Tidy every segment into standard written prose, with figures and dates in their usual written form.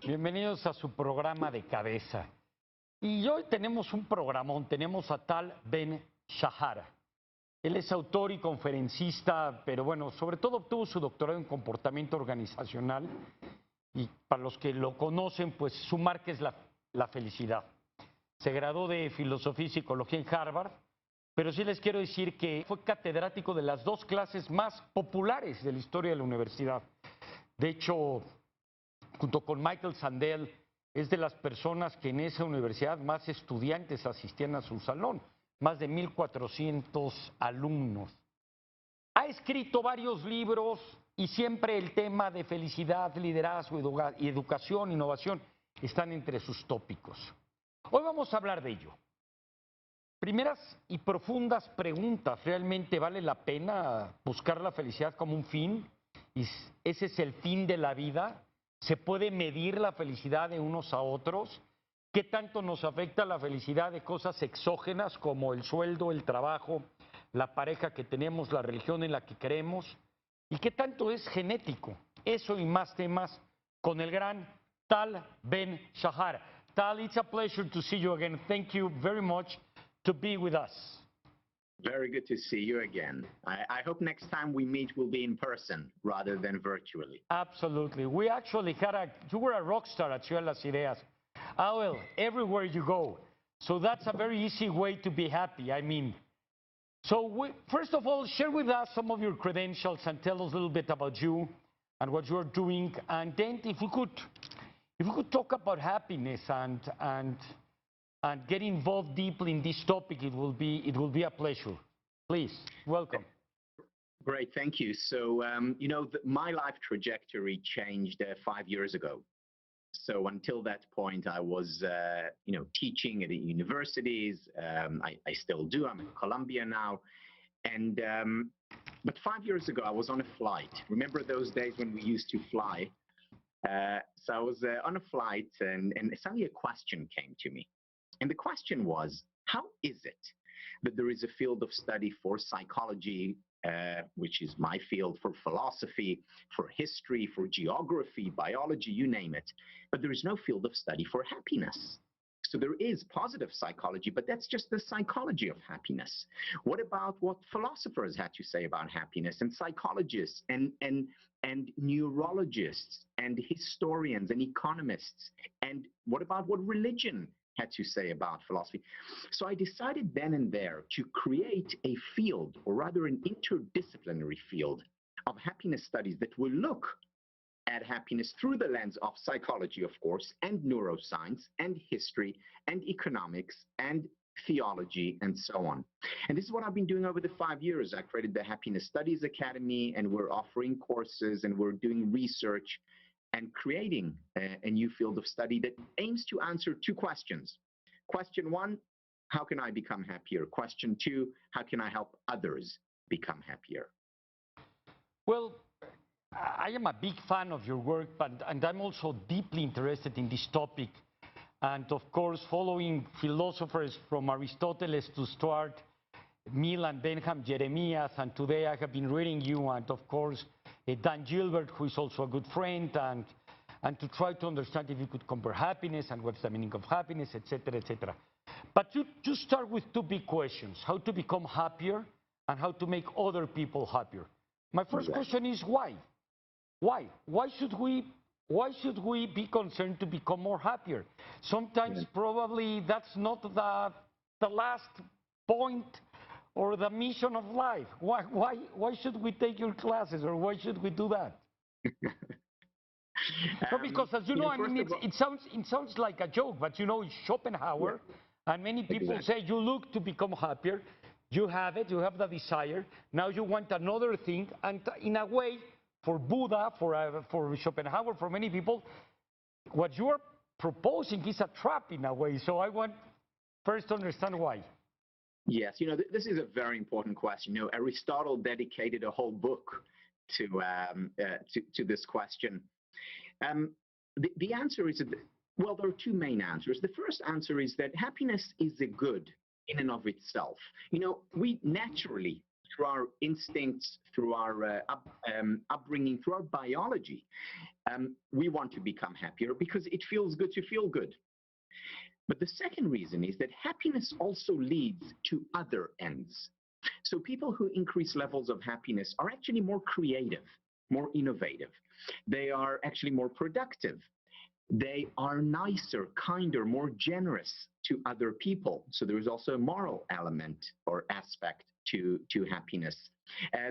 Bienvenidos a su programa de Cabeza. Y hoy tenemos un programón, tenemos a Tal Ben-Shahar. Él es autor y conferencista, pero bueno, sobre todo obtuvo su doctorado en comportamiento organizacional y para los que lo conocen, pues su marca es la felicidad. Se graduó de filosofía y psicología en Harvard, pero sí les quiero decir que fue catedrático de las dos clases más populares de la historia de la universidad. De hecho, junto con Michael Sandel, es de las personas que en esa universidad más estudiantes asistían a su salón, más de 1,400 alumnos. Ha escrito varios libros y siempre el tema de felicidad, liderazgo y educación, innovación, están entre sus tópicos. Hoy vamos a hablar de ello. Primeras y profundas preguntas, ¿realmente vale la pena buscar la felicidad como un fin? ¿Y ese es el fin de la vida? ¿Se puede medir la felicidad de unos a otros? ¿Qué tanto nos afecta la felicidad de cosas exógenas como el sueldo, el trabajo, la pareja que tenemos, la religión en la que creemos? ¿Y qué tanto es genético? Eso y más temas con el gran Tal Ben-Shahar. Tal, it's a pleasure to see you again. Thank you very much to be with us. Very good to see you again. I hope next time we meet will be in person rather than virtually. Absolutely. We actually you were a rock star at Ciudad Las Ideas. Well, everywhere you go. So that's a very easy way to be happy. I mean, first of all, share with us some of your credentials and tell us a little bit about you and what you're doing. And then if we could talk about happiness and get involved deeply in this topic, it will be a pleasure. Please, welcome. Great, thank you. So, my life trajectory changed 5 years ago. So until that point, I was, teaching at the universities. I still do. I'm in Colombia now. And but 5 years ago, I was on a flight. Remember those days when we used to fly? So I was on a flight, and suddenly a question came to me. And the question was, how is it that there is a field of study for psychology, which is my field, for philosophy, for history, for geography, biology, you name it, but there is no field of study for happiness? So there is positive psychology, but that's just the psychology of happiness. What about what philosophers had to say about happiness, and psychologists and neurologists and historians and economists? And what about what religion had to say about philosophy? So I decided then and there to create a field, or rather an interdisciplinary field, of happiness studies that will look at happiness through the lens of psychology, of course, and neuroscience, and history, and economics, and theology, and so on. And this is what I've been doing over the 5 years. I created the Happiness Studies Academy, and we're offering courses, and we're doing research and creating a new field of study that aims to answer two questions. Question one, how can I become happier? Question two, how can I help others become happier? Well, I am a big fan of your work, and I'm also deeply interested in this topic. And of course, following philosophers from Aristotle to Stuart Mill and Benham Jeremias, and today I have been reading you, and of course, Dan Gilbert, who is also a good friend, and to try to understand if you could compare happiness and what's the meaning of happiness, etc., etc. But you start with two big questions: how to become happier and how to make other people happier. My first question is why? Why? Why should we be concerned to become more happier? Sometimes probably that's not the last point or the mission of life. Why should we take your classes, or why should we do that? So because, as you know, I mean, it sounds like a joke, but you know, it's Schopenhauer, and many people say you look to become happier, you have it, you have the desire, now you want another thing, and in a way, for Buddha, for Schopenhauer, for many people, what you are proposing is a trap in a way. So I want first to understand why. Yes, this is a very important question. Aristotle dedicated a whole book to this question. The answer is, well, there are two main answers. The first answer is that happiness is a good in and of itself. We naturally through our instincts, through our upbringing, through our biology. We want to become happier because it feels good to feel good. But the second reason is that happiness also leads to other ends. So people who increase levels of happiness are actually more creative, more innovative. They are actually more productive. They are nicer, kinder, more generous to other people. So there is also a moral element or aspect to happiness.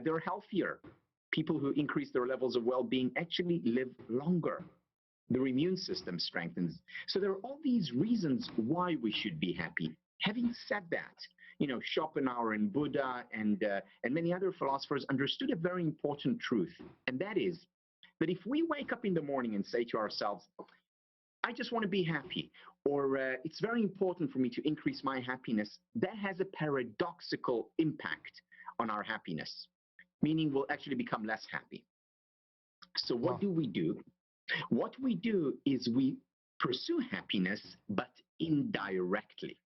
They're healthier. People who increase their levels of well-being actually live longer. Their immune system strengthens. So there are all these reasons why we should be happy. Having said that, Schopenhauer and Buddha and many other philosophers understood a very important truth, and that is that if we wake up in the morning and say to ourselves, I just want to be happy, or it's very important for me to increase my happiness, that has a paradoxical impact on our happiness, meaning we'll actually become less happy. So what do we do? What we do is we pursue happiness, but indirectly.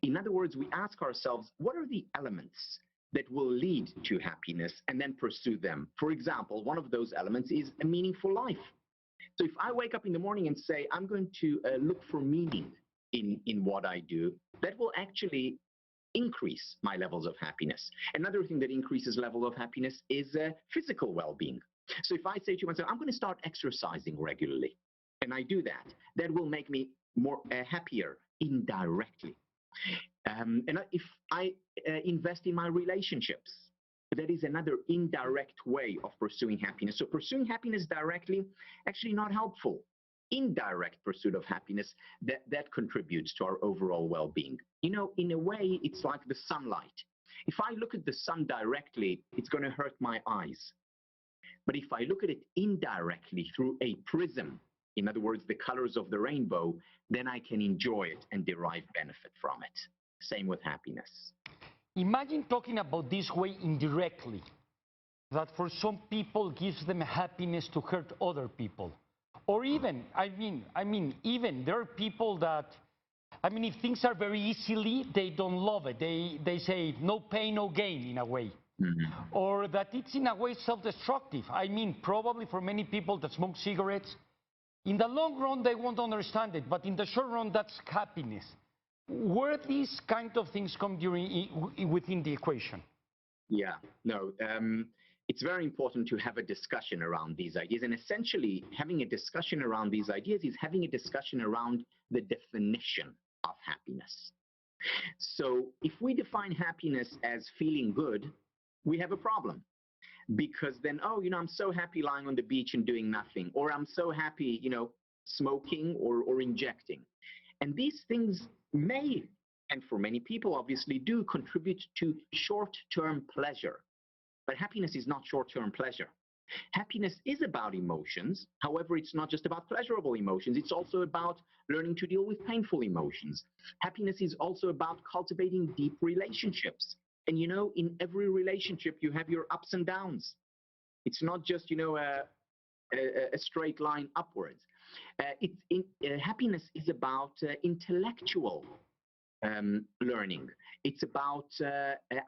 In other words, we ask ourselves, what are the elements that will lead to happiness, and then pursue them? For example, one of those elements is a meaningful life. So if I wake up in the morning and say, I'm going to look for meaning in what I do, that will actually increase my levels of happiness. Another thing that increases level of happiness is physical well-being. So if I say to myself, I'm going to start exercising regularly, and I do that, that will make me more happier indirectly. And if I invest in my relationships, that is another indirect way of pursuing happiness. So pursuing happiness directly, actually not helpful. Indirect pursuit of happiness, that contributes to our overall well-being. In a way, it's like the sunlight. If I look at the sun directly, it's going to hurt my eyes. But if I look at it indirectly through a prism, in other words, the colors of the rainbow, then I can enjoy it and derive benefit from it. Same with happiness. Imagine talking about this way indirectly, that for some people gives them happiness to hurt other people. Or even, even there are people that, if things are very easily, they don't love it. They say no pain, no gain in a way. Mm-hmm. Or that it's in a way self-destructive. Probably for many people that smoke cigarettes, in the long run, they won't understand it, but in the short run, that's happiness. Where these kind of things come within the equation? Yeah, no, it's very important to have a discussion around these ideas. And essentially, having a discussion around these ideas is having a discussion around the definition of happiness. So if we define happiness as feeling good, we have a problem. Because then, I'm so happy lying on the beach and doing nothing, or I'm so happy, smoking or injecting. And these things may, and for many people obviously do, contribute to short-term pleasure. But happiness is not short-term pleasure. Happiness is about emotions. However, it's not just about pleasurable emotions. It's also about learning to deal with painful emotions. Happiness is also about cultivating deep relationships. And in every relationship, you have your ups and downs. It's not just, a straight line upwards. Happiness is about intellectual learning. It's about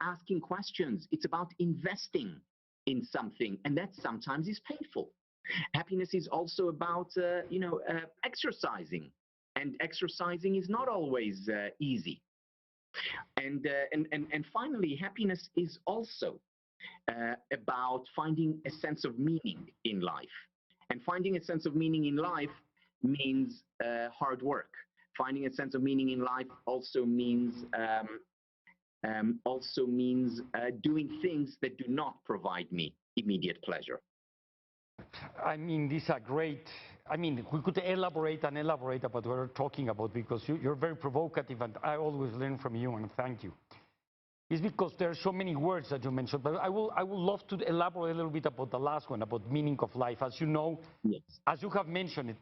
asking questions. It's about investing in something, and that sometimes is painful. Happiness is also about, exercising, and exercising is not always easy. And finally, happiness is also about finding a sense of meaning in life. And finding a sense of meaning in life means hard work. Finding a sense of meaning in life also means doing things that do not provide me immediate pleasure. These are great. We could elaborate about what we're talking about, because you're very provocative, and I always learn from you, and thank you. It's because there are so many words that you mentioned, but I would love to elaborate a little bit about the last one, about meaning of life. As you know, yes, as you have mentioned it,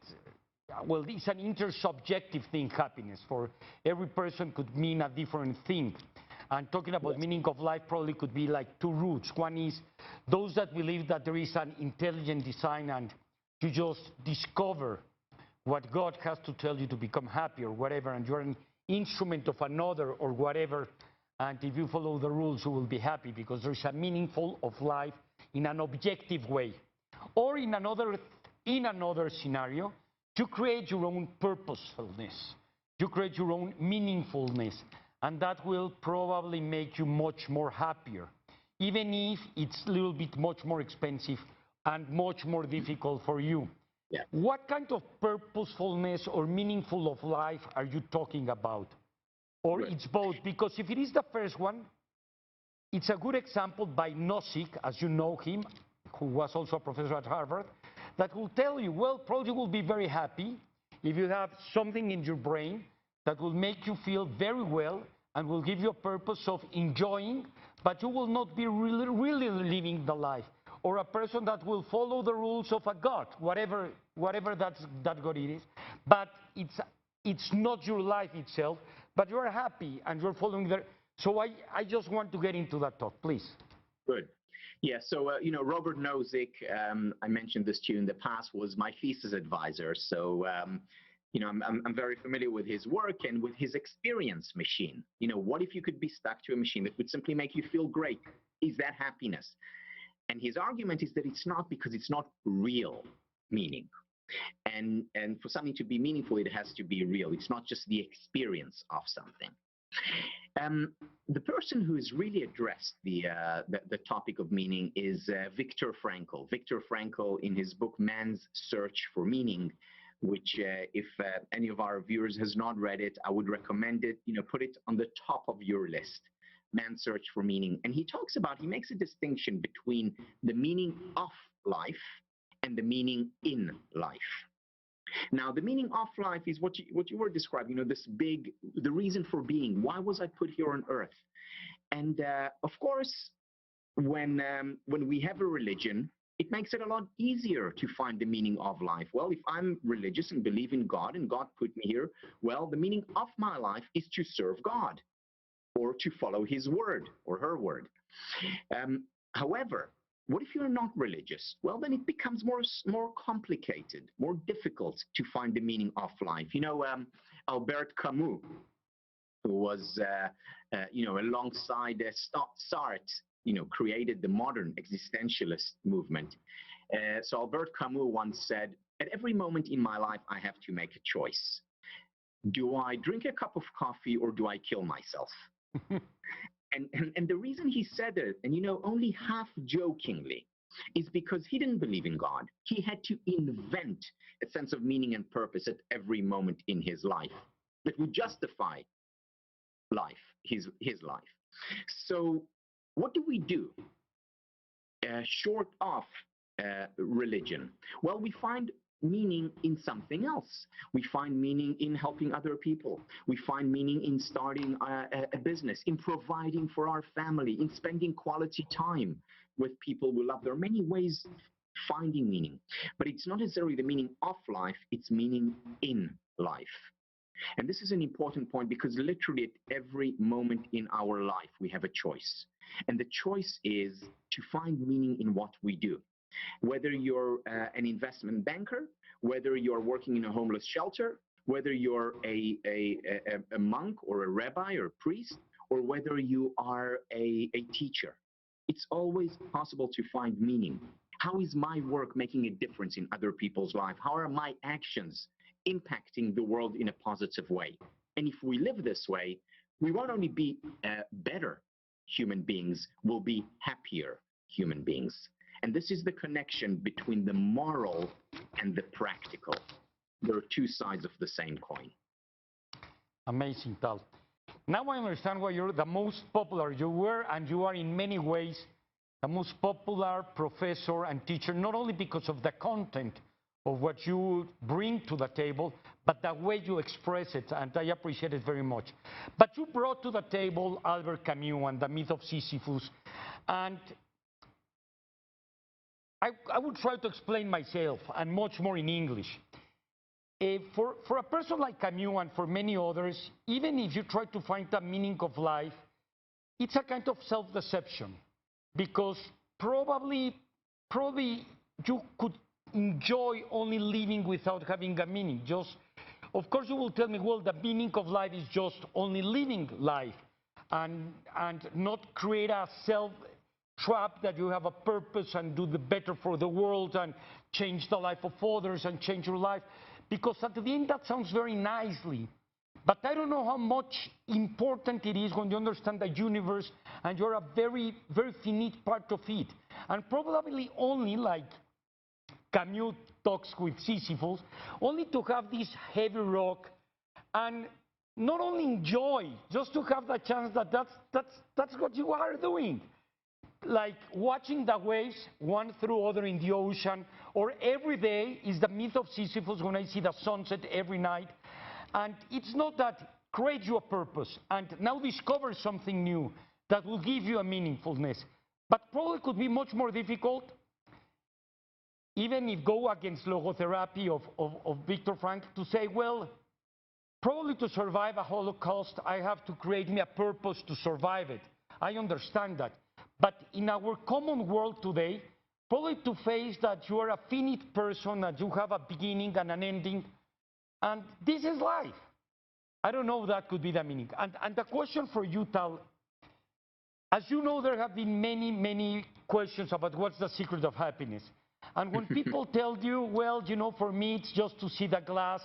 it's an intersubjective thing, happiness. For every person could mean a different thing. And talking about meaning of life probably could be like two routes. One is those that believe that there is an intelligent design and you just discover what God has to tell you to become happy or whatever, and you're an instrument of another or whatever, And if you follow the rules, you will be happy because there's a meaningful of life in an objective way. Or in another scenario, you create your own purposefulness. You create your own meaningfulness. And that will probably make you much more happier, even if it's a little bit much more expensive and much more difficult for you. Yeah. What kind of purposefulness or meaningful of life are you talking about? Or it's both? Because if it is the first one, it's a good example by Nozick, as you know him, who was also a professor at Harvard, that will tell you, well, probably you will be very happy if you have something in your brain that will make you feel very well and will give you a purpose of enjoying, but you will not be really living the life. Or a person that will follow the rules of a God, whatever that God it is, but it's not your life itself, but you're happy and you're following the. So I just want to get into that talk, please. Good. Yeah, so, Robert Nozick, I mentioned this to you in the past, was my thesis advisor. So, I'm very familiar with his work and with his experience machine. What if you could be stuck to a machine that would simply make you feel great? Is that happiness? And his argument is that it's not, because it's not real meaning. And for something to be meaningful, it has to be real. It's not just the experience of something. The person who has really addressed the topic of meaning is Viktor Frankl. Viktor Frankl, in his book Man's Search for Meaning, which if any of our viewers has not read it, I would recommend it. Put it on the top of your list. Man's Search for Meaning. And he makes a distinction between the meaning of life and the meaning in life. Now, the meaning of life is what you were describing, the reason for being. Why was I put here on earth? And of course, when we have a religion, it makes it a lot easier to find the meaning of life. Well, if I'm religious and believe in God and God put me here, well, the meaning of my life is to serve God or to follow his word or her word. However, what if you're not religious? Well, then it becomes more complicated, more difficult to find the meaning of life. Albert Camus, who was, alongside Sartre, created the modern existentialist movement. So Albert Camus once said, at every moment in my life, I have to make a choice. Do I drink a cup of coffee or do I kill myself? And the reason he said it, and only half jokingly, is because he didn't believe in God. He had to invent a sense of meaning and purpose at every moment in his life that would justify life, his life. So what do we do short of religion? Well, we find meaning in something else. We find meaning in helping other people. We find meaning in starting a business, in providing for our family, in spending quality time with people we love. There are many ways finding meaning, but it's not necessarily the meaning of life, it's meaning in life. And this is an important point because literally at every moment in our life, we have a choice. And the choice is to find meaning in what we do. Whether you're an investment banker, whether you're working in a homeless shelter, whether you're a monk or a rabbi or a priest, or whether you are a teacher, it's always possible to find meaning. How is my work making a difference in other people's lives? How are my actions impacting the world in a positive way? And if we live this way, we won't only be better human beings, we'll be happier human beings. And this is the connection between the moral and the practical. There are two sides of the same coin. Amazing, Tal. Now I understand why you're the most popular. You were, and you are in many ways, the most popular professor and teacher, not only because of the content of what you bring to the table, but the way you express it, and I appreciate it very much. But you brought to the table Albert Camus and the myth of Sisyphus, and I would try to explain myself, and much more in English. For a person like Camus and for many others, even if you try to find the meaning of life, it's a kind of self-deception, because probably you could enjoy only living without having a meaning. Of course, you will tell me, well, the meaning of life is just only living life. and not create a self trap that you have a purpose and do the better for the world and change the life of others and change your life. Because at the end, that sounds very nicely. But I don't know how much important it is when you understand the universe and you're a very, very finite part of it. And probably only like Camus talks with Sisyphus, only to have this heavy rock and not only enjoy, just to have the chance that that's what you are doing. Like watching the waves one through other in the ocean, or every day is the myth of Sisyphus when I see the sunset every night. And it's not that create you a purpose and now discover something new that will give you a meaningfulness. But probably could be much more difficult, even if go against logotherapy of Viktor Frankl, to say, well, probably to survive a Holocaust, I have to create me a purpose to survive it. I understand that. But in our common world today, probably to face that you are a finite person, that you have a beginning and an ending, and this is life. I don't know if that could be the meaning. And the question for you, Tal, as you know, there have been many, many questions about what's the secret of happiness. And when people tell you, well, you know, for me, it's just to see the glass,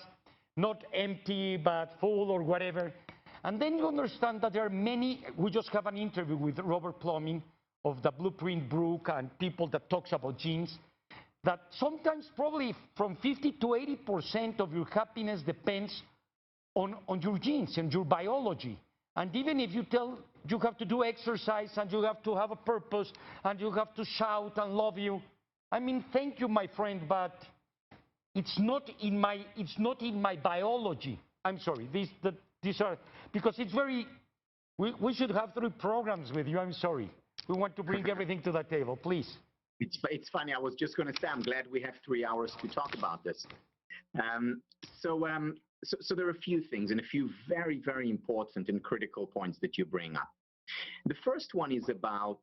not empty, but full or whatever. And then you understand that there are many, we just have an interview with Robert Plumbing of the Blueprint Book and people that talks about genes, that sometimes probably from 50 to 80% of your happiness depends on your genes and your biology. And even if you tell you have to do exercise and you have to have a purpose and you have to shout and love you, I mean, thank you, my friend, but it's not in my biology. I'm sorry, these are, because it's very, we should have 3 programs with you, I'm sorry. We want to bring everything to the table, please. It's funny, I was just going to say, I'm glad we have 3 hours to talk about this. So there are a few things and a few very, very important and critical points that you bring up. The first one is about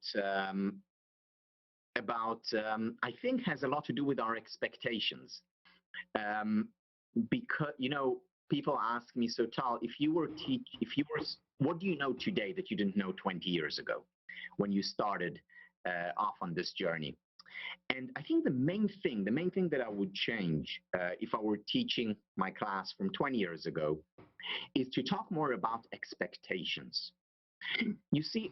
I think has a lot to do with our expectations. Because, you know, people ask me, so Tal, what do you know today that you didn't know 20 years ago when you started off on this journey? And I think the main thing that I would change if I were teaching my class from 20 years ago is to talk more about expectations. You see,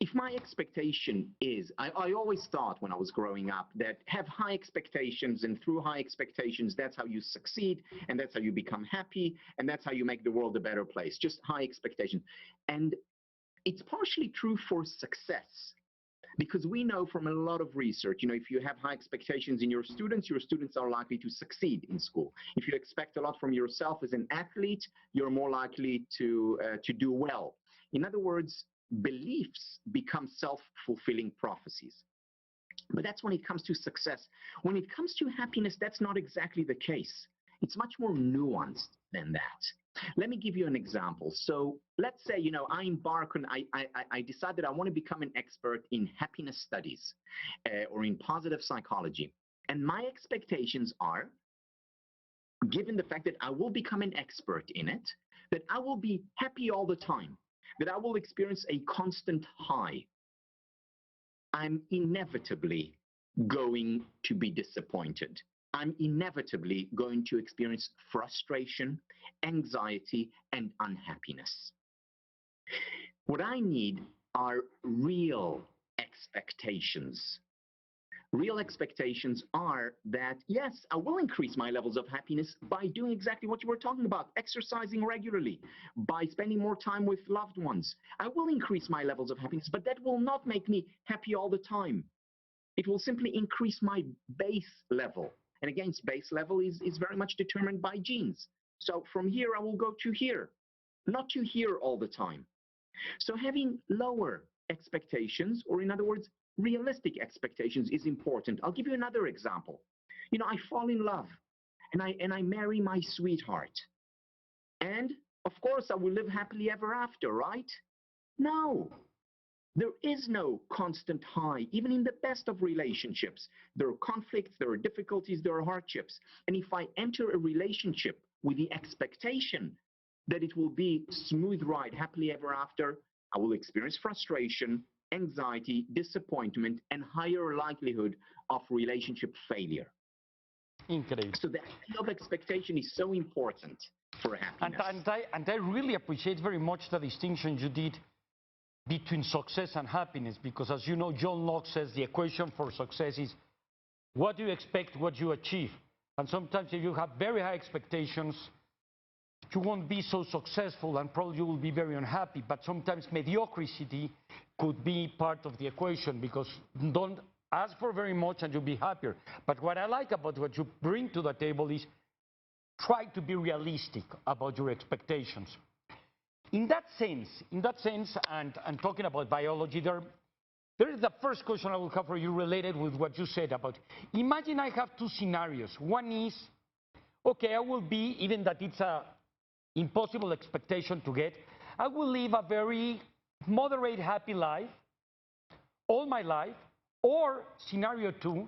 if my expectation is, I always thought when I was growing up that have high expectations, and through high expectations, that's how you succeed, and that's how you become happy, and that's how you make the world a better place, just high expectations. And it's partially true for success, because we know from a lot of research, you know, if you have high expectations in your students are likely to succeed in school. If you expect a lot from yourself as an athlete, you're more likely to do well. In other words, beliefs become self-fulfilling prophecies. But that's when it comes to success. When it comes to happiness, that's not exactly the case. It's much more nuanced than that. Let me give you an example. So let's say, you know, I decide that I want to become an expert in happiness studies or in positive psychology. And my expectations are, given the fact that I will become an expert in it, that I will be happy all the time, that I will experience a constant high. I'm inevitably going to be disappointed. I'm inevitably going to experience frustration, anxiety, and unhappiness. What I need are real expectations. Real expectations are that, yes, I will increase my levels of happiness by doing exactly what you were talking about, exercising regularly, by spending more time with loved ones. I will increase my levels of happiness, but that will not make me happy all the time. It will simply increase my base level. And again, base level is very much determined by genes. So from here, I will go to here, not to here all the time. So having lower expectations, or in other words, realistic expectations, is important. I'll give you another example. You know, I fall in love and I marry my sweetheart. And of course, I will live happily ever after, right? No. There is no constant high, even in the best of relationships. There are conflicts, there are difficulties, there are hardships. And if I enter a relationship with the expectation that it will be smooth ride, happily ever after, I will experience frustration, anxiety, disappointment, and higher likelihood of relationship failure. Incredible. So the idea of expectation is so important for happiness. And I really appreciate very much the distinction you did between success and happiness, because as you know, John Locke says the equation for success is what you expect, what you achieve. And sometimes if you have very high expectations, you won't be so successful and probably you will be very unhappy. But sometimes mediocrity could be part of the equation, because don't ask for very much and you'll be happier. But what I like about what you bring to the table is try to be realistic about your expectations. In that sense, and talking about biology, there is the first question I will have for you related with what you said about, imagine I have two scenarios. One is, okay, I will be, even that it's a impossible expectation to get, I will live a very moderate, happy life all my life. Or scenario two,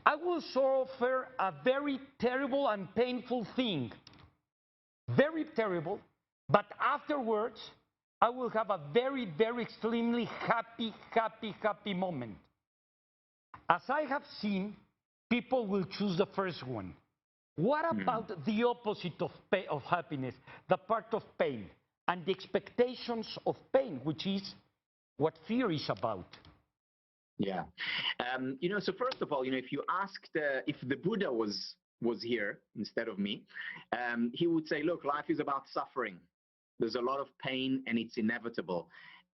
I will suffer a very terrible and painful thing, very terrible, but afterwards I will have a very, very extremely happy moment. As I have seen, people will choose the first one. What about the opposite of happiness, the part of pain, and the expectations of pain, which is what fear is about? Yeah. So first of all, if you asked if the Buddha was here instead of me, he would say, look, life is about suffering. There's a lot of pain and it's inevitable.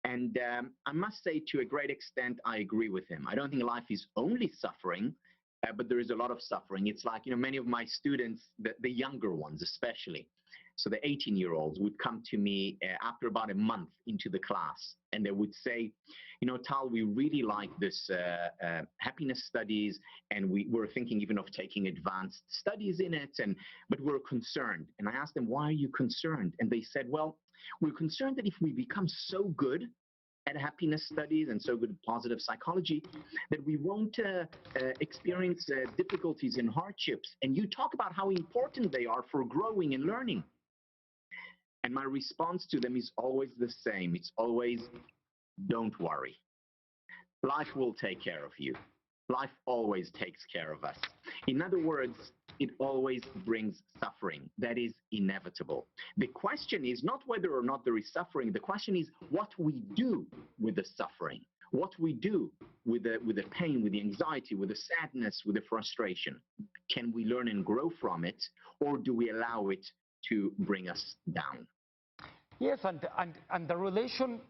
And I must say, to a great extent, I agree with him. I don't think life is only suffering, but there is a lot of suffering. It's like, many of my students, the younger ones especially, so the 18-year-olds would come to me after about a month into the class, and they would say, Tal, we really like this happiness studies, and we're thinking even of taking advanced studies in it, but we're concerned. And I asked them, why are you concerned? And they said, well, we're concerned that if we become so good at happiness studies and so good at positive psychology, that we won't experience difficulties and hardships. And you talk about how important they are for growing and learning. And my response to them is always the same. It's always, don't worry. Life will take care of you. Life always takes care of us. In other words, it always brings suffering. That is inevitable. The question is not whether or not there is suffering. The question is what we do with the suffering, what we do with the pain, with the anxiety, with the sadness, with the frustration. Can we learn and grow from it, or do we allow it to bring us down? Yes, and the relation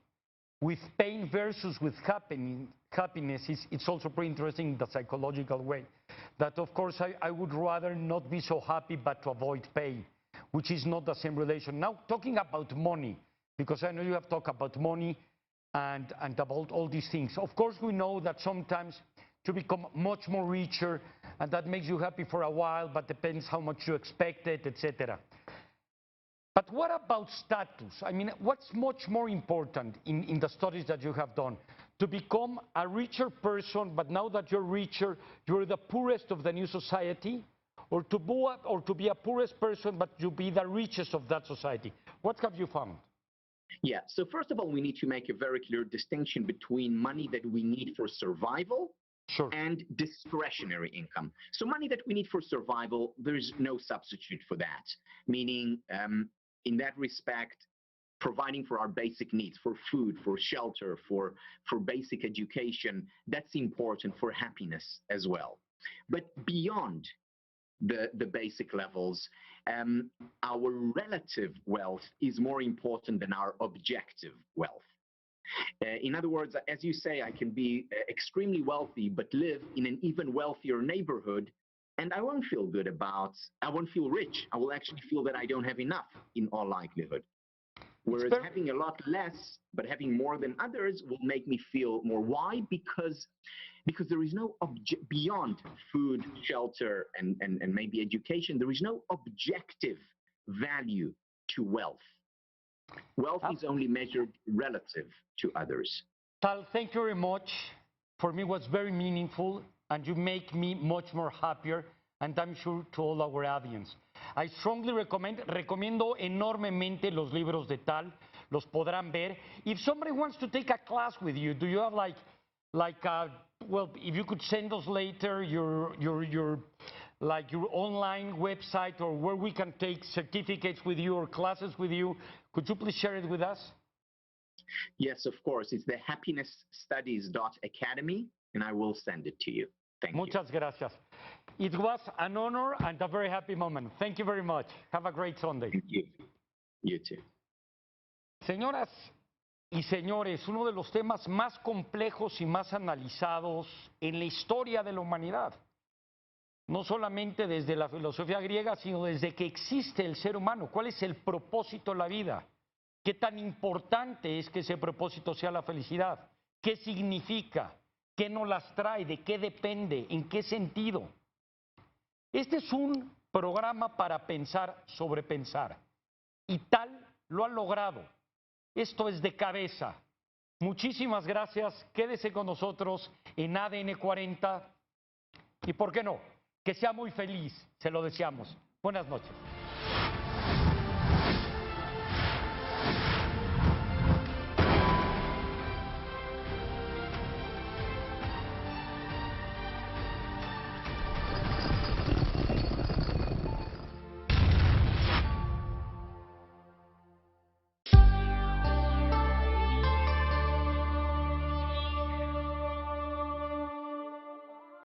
with pain versus with happiness it's also pretty interesting in the psychological way. That, of course, I would rather not be so happy but to avoid pain, which is not the same relation. Now, talking about money, because I know you have talked about money and about all these things. Of course, we know that sometimes to become much more richer, and that makes you happy for a while, but depends how much you expect it, etc. But what about status? I mean, what's much more important in the studies that you have done? To become a richer person, but now that you're richer, you're the poorest of the new society? Or to be a poorest person, but you be the richest of that society? What have you found? Yeah, so first of all, we need to make a very clear distinction between money that we need for survival and discretionary income. So money that we need for survival, there's no substitute for that. Meaning, in that respect, providing for our basic needs, for food, for shelter, for basic education, that's important for happiness as well. But beyond the basic levels, our relative wealth is more important than our objective wealth. In other words, as you say, I can be extremely wealthy, but live in an even wealthier neighborhood, and I won't feel rich. I will actually feel that I don't have enough in all likelihood. Whereas having a lot less, but having more than others will make me feel more. Why? Because there is no beyond food, shelter, and maybe education, there is no objective value to wealth. Wealth is only measured relative to others. Tal, thank you very much. For me, it was very meaningful, and you make me much more happier, and I'm sure to all our audience. I strongly recomiendo enormemente los libros de Tal. los podrán ver. If somebody wants to take a class with you, do you have well, if you could send us later your online website or where we can take certificates with you or classes with you, could you please share it with us? Yes, of course. It's the happinessstudies.academy, and I will send it to you. Thank you. Muchas gracias. It was an honor and a very happy moment. Thank you very much. Have a great Sunday. Thank you. You too. Señoras y señores, uno de los temas más complejos y más analizados en la historia de la humanidad. No solamente desde la filosofía griega, sino desde que existe el ser humano. ¿Cuál es el propósito de la vida? ¿Qué tan importante es que ese propósito sea la felicidad? ¿Qué significa? ¿Qué nos las trae? ¿De qué depende? ¿En qué sentido? Este es un programa para pensar sobre pensar. Y tal lo ha logrado. Esto es de cabeza. Muchísimas gracias. Quédese con nosotros en ADN 40. Y por qué no, que sea muy feliz. Se lo deseamos. Buenas noches.